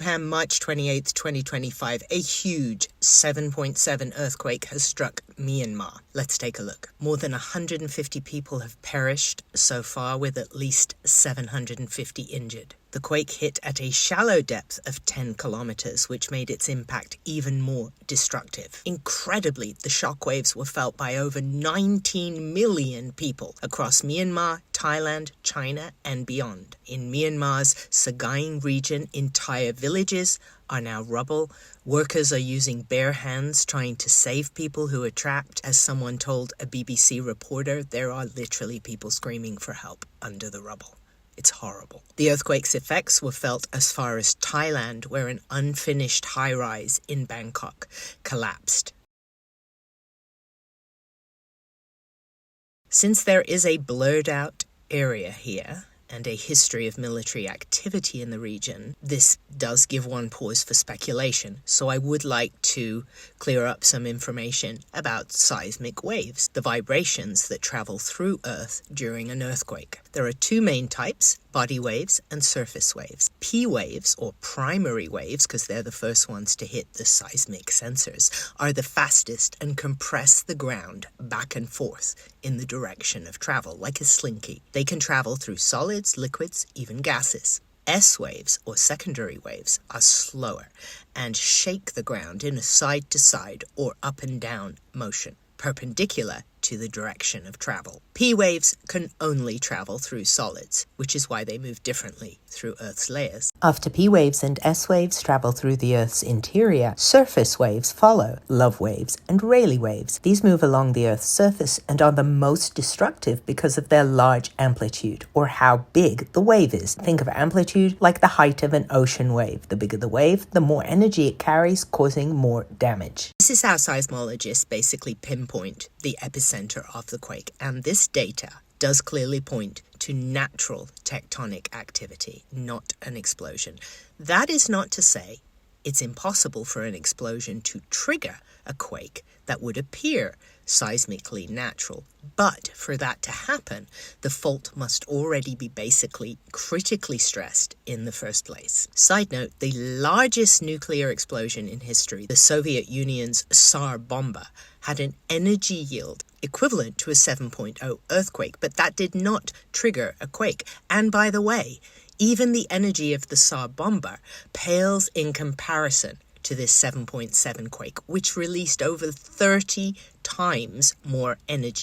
March 28th, 2025, a huge 7.7 earthquake has struck Myanmar. Let's take a look. More than 150 people have perished so far, with at least 750 injured. The quake hit at a shallow depth of 10 kilometers, which made its impact even more destructive. Incredibly, the shockwaves were felt by over 19 million people across Myanmar, Thailand, China, and beyond. In Myanmar's Sagaing region, entire villages are now rubble. Workers are using bare hands trying to save people who are trapped. As someone told a BBC reporter, there are literally people screaming for help under the rubble. It's horrible. The earthquake's effects were felt as far as Thailand, where an unfinished high-rise in Bangkok collapsed. Since there is a blurred-out area here and a history of military activity in the region, this does give one pause for speculation. So I would like to clear up some information about seismic waves, the vibrations that travel through Earth during an earthquake. There are two main types: body waves and surface waves. P waves, or primary waves, because they're the first ones to hit the seismic sensors, are the fastest and compress the ground back and forth in the direction of travel, like a slinky. They can travel through solids, liquids, even gases. S waves, or secondary waves, are slower and shake the ground in a side-to-side or up and down motion, perpendicular to the direction of travel. P waves can only travel through solids, which is why they move differently through Earth's layers. After P waves and S waves travel through the Earth's interior, surface waves follow: love waves and Rayleigh waves. These move along the Earth's surface and are the most destructive because of their large amplitude, or how big the wave is. Think of amplitude like the height of an ocean wave. The bigger the wave, the more energy it carries, causing more damage. This is how seismologists basically pinpoint the epicenter of the quake, and this data does clearly point to natural tectonic activity, not an explosion. That is not to say it's impossible for an explosion to trigger a quake that would appear seismically natural. But for that to happen, the fault must already be basically critically stressed in the first place. Side note, the largest nuclear explosion in history, the Soviet Union's Tsar bomba, had an energy yield equivalent to a 7.0 earthquake, but that did not trigger a quake. And by the way, even the energy of the Tsar bomba pales in comparison to this 7.7 quake, which released over 30 times more energy.